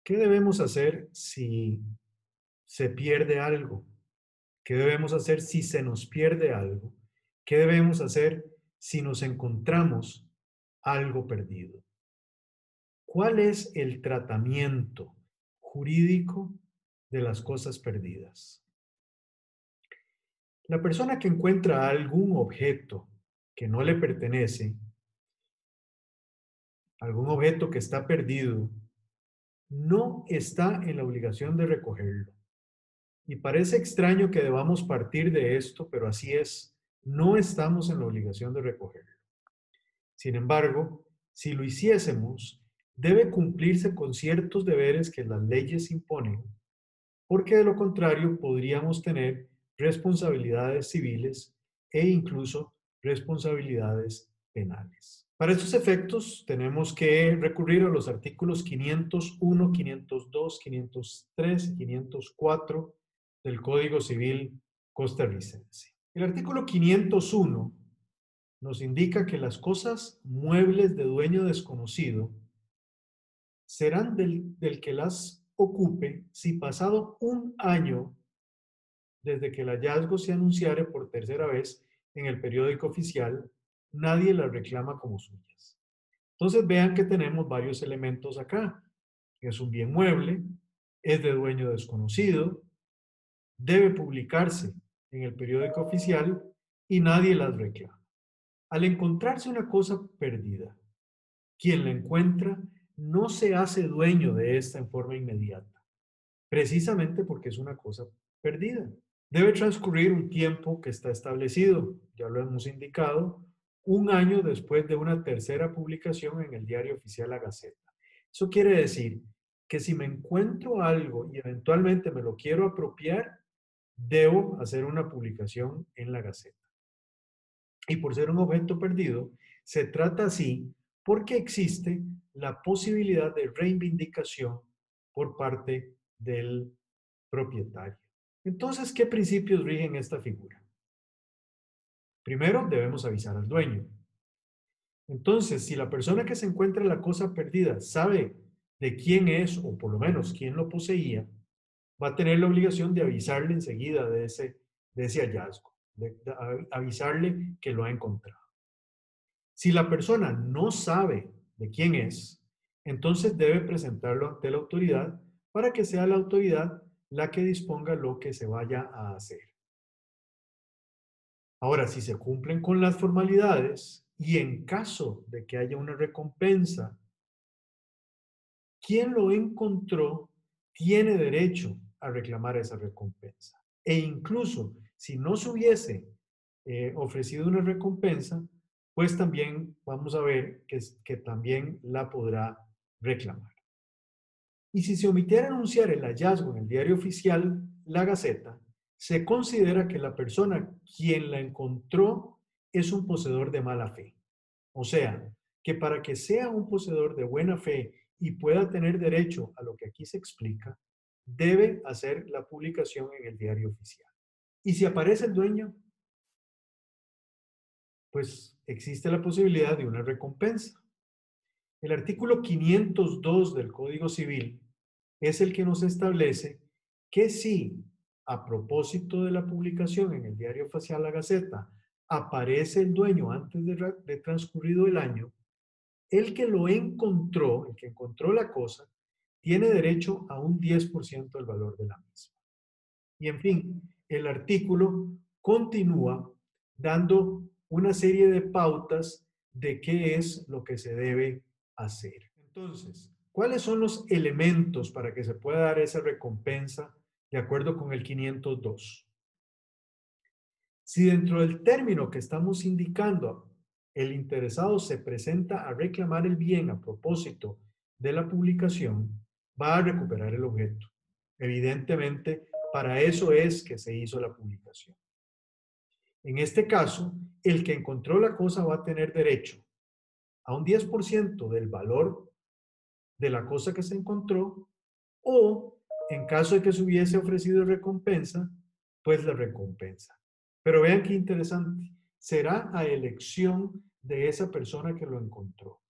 ¿Qué debemos hacer si se pierde algo? ¿Qué debemos hacer si se nos pierde algo? ¿Qué debemos hacer si nos encontramos algo perdido? ¿Cuál es el tratamiento jurídico de las cosas perdidas? La persona que encuentra algún objeto que no le pertenece, algún objeto que está perdido, no está en la obligación de recogerlo. Y parece extraño que debamos partir de esto, pero así es. No estamos en la obligación de recogerlo. Sin embargo, si lo hiciésemos, debe cumplirse con ciertos deberes que las leyes imponen, porque de lo contrario podríamos tener responsabilidades civiles e incluso responsabilidades penales. Para estos efectos, tenemos que recurrir a los artículos 501, 502, 503 y 504 del Código Civil costarricense. El artículo 501 nos indica que las cosas muebles de dueño desconocido serán del que las ocupe si pasado un año desde que el hallazgo se anunciare por tercera vez en el periódico oficial, nadie las reclama como suyas. Entonces vean que tenemos varios elementos acá. Es un bien mueble, es de dueño desconocido, debe publicarse en el periódico oficial y nadie las reclama. Al encontrarse una cosa perdida, quien la encuentra no se hace dueño de esta en forma inmediata, precisamente porque es una cosa perdida. Debe transcurrir un tiempo que está establecido, ya lo hemos indicado, un año después de una tercera publicación en el Diario Oficial La Gaceta. Eso quiere decir que si me encuentro algo y eventualmente me lo quiero apropiar, debo hacer una publicación en la Gaceta. Y por ser un objeto perdido, se trata así porque existe la posibilidad de reivindicación por parte del propietario. Entonces, ¿qué principios rigen esta figura? Primero, debemos avisar al dueño. Entonces, si la persona que se encuentra la cosa perdida sabe de quién es o por lo menos quién lo poseía, va a tener la obligación de avisarle enseguida de ese hallazgo, de avisarle que lo ha encontrado. Si la persona no sabe de quién es, entonces debe presentarlo ante la autoridad para que sea la autoridad la que disponga lo que se vaya a hacer. Ahora, si se cumplen con las formalidades y en caso de que haya una recompensa, quien lo encontró tiene derecho a reclamar esa recompensa. E incluso si no se hubiese ofrecido una recompensa, pues también vamos a ver que también la podrá reclamar. Y si se omitiera anunciar el hallazgo en el diario oficial, la Gaceta, se considera que la persona quien la encontró es un poseedor de mala fe. O sea, que para que sea un poseedor de buena fe y pueda tener derecho a lo que aquí se explica, debe hacer la publicación en el diario oficial. Y si aparece el dueño, pues existe la posibilidad de una recompensa. El artículo 502 del Código Civil es el que nos establece que si, a propósito de la publicación en el diario oficial La Gaceta, aparece el dueño antes de transcurrido el año, el que lo encontró, el que encontró la cosa, tiene derecho a un 10% del valor de la misma. Y en fin, el artículo continúa dando una serie de pautas de qué es lo que se debe hacer. Entonces, ¿cuáles son los elementos para que se pueda dar esa recompensa de acuerdo con el 502? Si dentro del término que estamos indicando el interesado se presenta a reclamar el bien a propósito de la publicación, va a recuperar el objeto. Evidentemente, para eso es que se hizo la publicación. En este caso, el que encontró la cosa va a tener derecho a un 10% del valor de la cosa que se encontró o, en caso de que se hubiese ofrecido recompensa, pues la recompensa. Pero vean qué interesante. Será a elección de esa persona que lo encontró.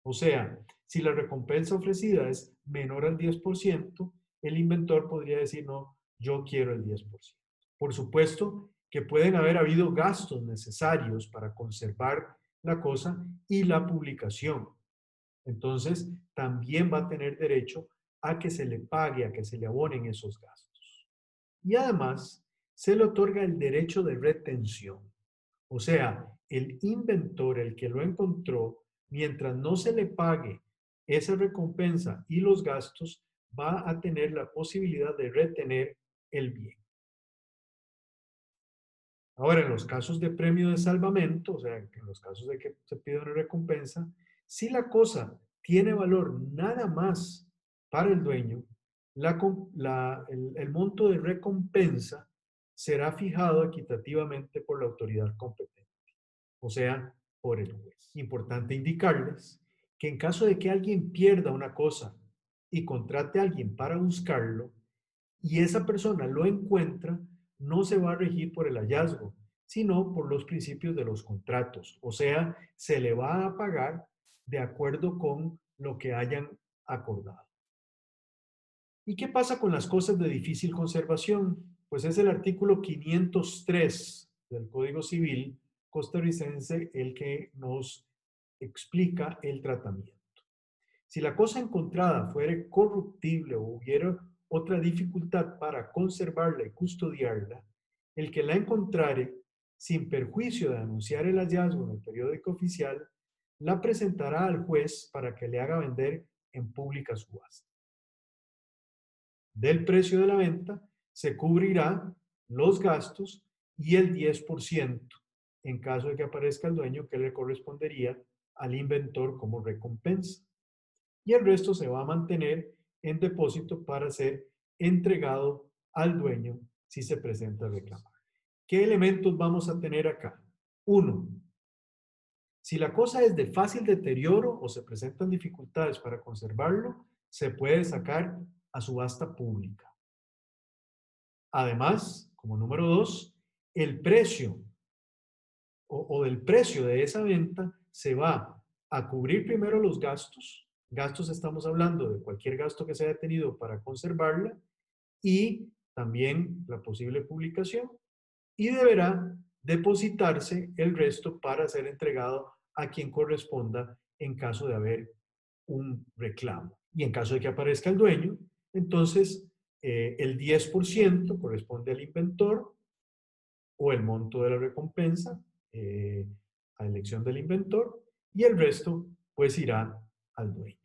O sea, Si la recompensa ofrecida es menor al 10%, el inventor podría decir, no, yo quiero el 10%. Por supuesto que pueden haber habido gastos necesarios para conservar la cosa y la publicación. Entonces, también va a tener derecho a que se le pague, a que se le abonen esos gastos. Y además, se le otorga el derecho de retención. O sea, el inventor, el que lo encontró, mientras no se le pague esa recompensa y los gastos, va a tener la posibilidad de retener el bien. Ahora, en los casos de premio de salvamento, o sea, en los casos de que se pide una recompensa, si la cosa tiene valor nada más para el dueño, el monto de recompensa será fijado equitativamente por la autoridad competente, o sea, por el juez. Importante indicarles que en caso de que alguien pierda una cosa y contrate a alguien para buscarlo, y esa persona lo encuentra, no se va a regir por el hallazgo, sino por los principios de los contratos. O sea, se le va a pagar de acuerdo con lo que hayan acordado. ¿Y qué pasa con las cosas de difícil conservación? Pues es el artículo 503 del Código Civil costarricense el que nos explica el tratamiento. Si la cosa encontrada fuere corruptible o hubiera otra dificultad para conservarla y custodiarla, el que la encontrare, sin perjuicio de anunciar el hallazgo en el periódico oficial, la presentará al juez para que le haga vender en pública subasta. Del precio de la venta se cubrirá los gastos y el 10% en caso de que aparezca el dueño que le correspondería al inventor como recompensa. Y el resto se va a mantener en depósito para ser entregado al dueño si se presenta a reclamar. ¿Qué elementos vamos a tener acá? Uno, si la cosa es de fácil deterioro o se presentan dificultades para conservarlo, se puede sacar a subasta pública. Además, como número dos, el precio o del precio de esa venta se va a cubrir primero los gastos. Gastos estamos hablando de cualquier gasto que se haya tenido para conservarla y también la posible publicación. Y deberá depositarse el resto para ser entregado a quien corresponda en caso de haber un reclamo. Y en caso de que aparezca el dueño, entonces el 10% corresponde al inventor o el monto de la recompensa eh, a elección del inventor y el resto pues irá al dueño.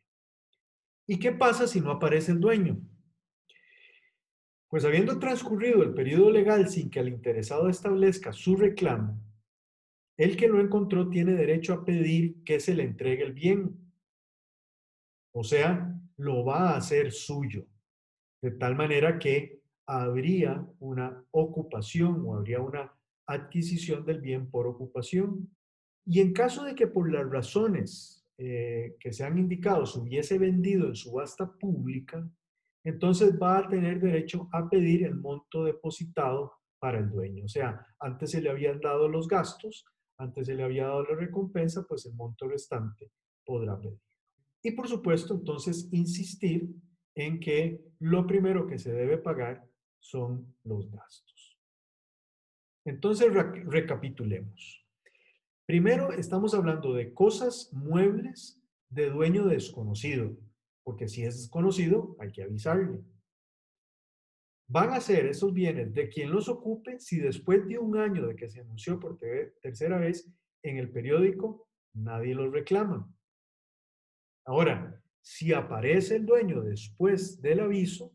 ¿Y qué pasa si no aparece el dueño? Pues habiendo transcurrido el periodo legal sin que el interesado establezca su reclamo, el que lo encontró tiene derecho a pedir que se le entregue el bien. O sea, lo va a hacer suyo, de tal manera que habría una ocupación o habría una adquisición del bien por ocupación. Y en caso de que por las razones que se han indicado se hubiese vendido en subasta pública, entonces va a tener derecho a pedir el monto depositado para el dueño. O sea, antes se le habían dado los gastos, antes se le había dado la recompensa, pues el monto restante podrá pedir. Y por supuesto, entonces, insistir en que lo primero que se debe pagar son los gastos. Entonces, recapitulemos. Primero, estamos hablando de cosas muebles de dueño desconocido, porque si es desconocido, hay que avisarle. Van a ser esos bienes de quien los ocupe si después de un año de que se anunció por tercera vez en el periódico, nadie los reclama. Ahora, si aparece el dueño después del aviso,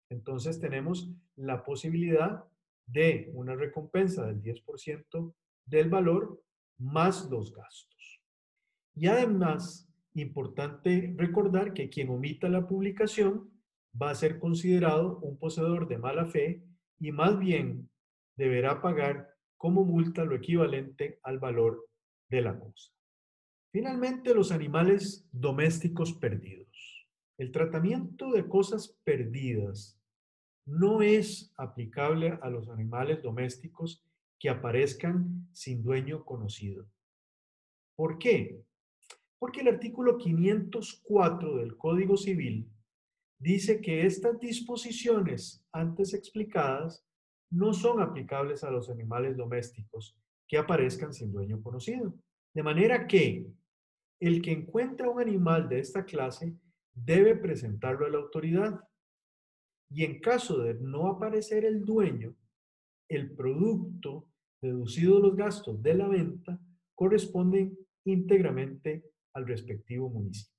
entonces tenemos la posibilidad de una recompensa del 10% del valor más los gastos. Y además, importante recordar que quien omita la publicación va a ser considerado un poseedor de mala fe y más bien deberá pagar como multa lo equivalente al valor de la cosa. Finalmente, los animales domésticos perdidos. El tratamiento de cosas perdidas no es aplicable a los animales domésticos que aparezcan sin dueño conocido. ¿Por qué? Porque el artículo 504 del Código Civil dice que estas disposiciones antes explicadas no son aplicables a los animales domésticos que aparezcan sin dueño conocido. De manera que el que encuentra un animal de esta clase debe presentarlo a la autoridad y en caso de no aparecer el dueño, el producto deducido los gastos de la venta corresponden íntegramente al respectivo municipio.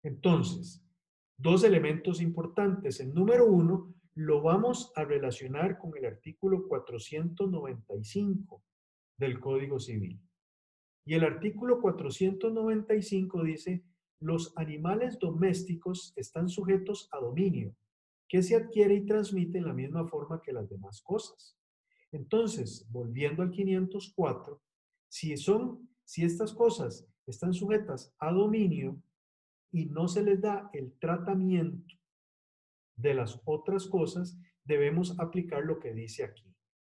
Entonces, dos elementos importantes. El número uno lo vamos a relacionar con el artículo 495 del Código Civil. Y el artículo 495 dice, los animales domésticos están sujetos a dominio, que se adquiere y transmite en la misma forma que las demás cosas. Entonces, volviendo al 504, si estas cosas están sujetas a dominio y no se les da el tratamiento de las otras cosas, debemos aplicar lo que dice aquí.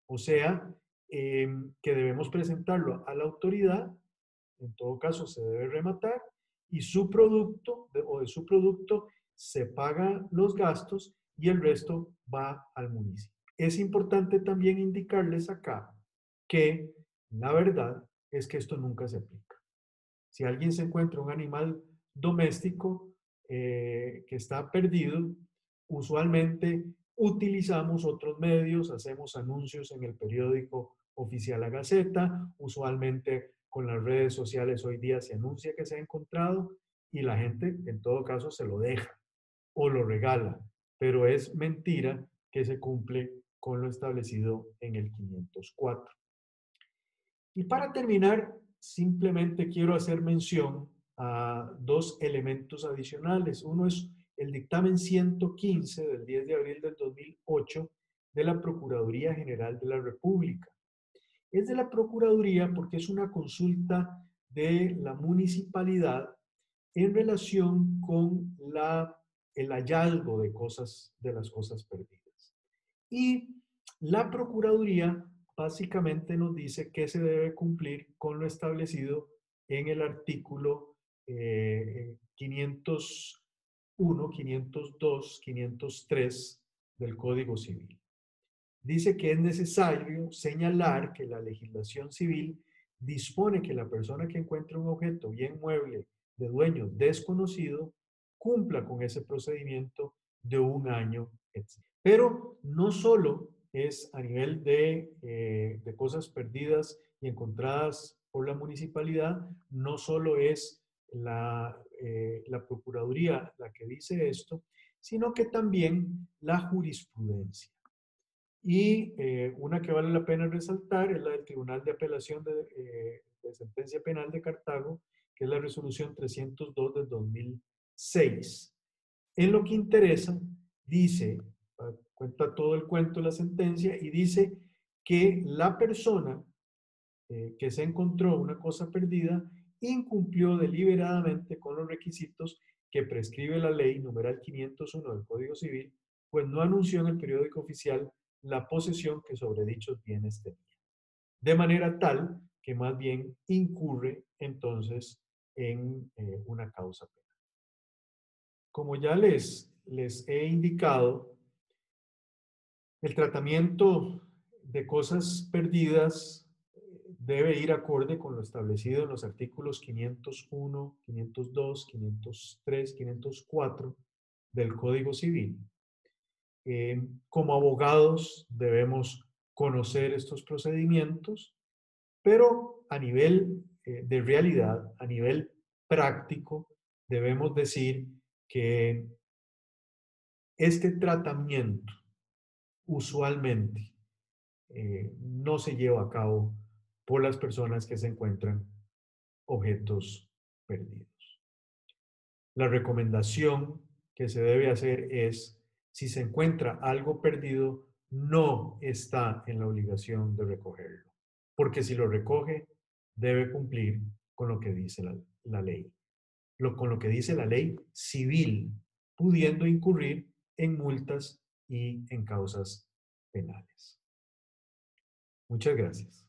O sea, que debemos presentarlo a la autoridad, en todo caso se debe rematar, y su producto o de su producto se pagan los gastos y el resto va al municipio. Es importante también indicarles acá que la verdad es que esto nunca se aplica. Si alguien se encuentra un animal doméstico que está perdido, usualmente utilizamos otros medios, hacemos anuncios en el periódico oficial La Gaceta, usualmente con las redes sociales hoy día se anuncia que se ha encontrado y la gente en todo caso se lo deja o lo regala, pero es mentira que se cumple con lo establecido en el 504. Y para terminar, simplemente quiero hacer mención a dos elementos adicionales. Uno es el dictamen 115 del 10 de abril del 2008 de la Procuraduría General de la República. Es de la Procuraduría porque es una consulta de la municipalidad en relación con el hallazgo de las cosas perdidas. Y la Procuraduría básicamente nos dice que se debe cumplir con lo establecido en el artículo 501, 502, 503 del Código Civil. Dice que es necesario señalar que la legislación civil dispone que la persona que encuentre un objeto bien mueble de dueño desconocido cumpla con ese procedimiento de un año, etc. Pero no solo es a nivel de cosas perdidas y encontradas por la municipalidad, no solo es la Procuraduría la que dice esto, sino que también la jurisprudencia. Y una que vale la pena resaltar es la del Tribunal de Apelación de Sentencia Penal de Cartago, que es la resolución 302 del 2006. En lo que interesa, dice, cuenta todo el cuento de la sentencia y dice que la persona que se encontró una cosa perdida incumplió deliberadamente con los requisitos que prescribe la ley numeral 501 del Código Civil, pues no anunció en el periódico oficial la posesión que sobre dichos bienes tenía. De manera tal que más bien incurre entonces en una causa penal. Como ya les he indicado, el tratamiento de cosas perdidas debe ir acorde con lo establecido en los artículos 501, 502, 503, 504 del Código Civil. Como abogados debemos conocer estos procedimientos, pero a nivel de realidad, a nivel práctico, debemos decir que este tratamiento usualmente no se lleva a cabo por las personas que se encuentran objetos perdidos. La recomendación que se debe hacer es, si se encuentra algo perdido, no está en la obligación de recogerlo, porque si lo recoge, debe cumplir con lo que dice la ley, con lo que dice la ley civil, pudiendo incurrir en multas y en causas penales. Muchas gracias.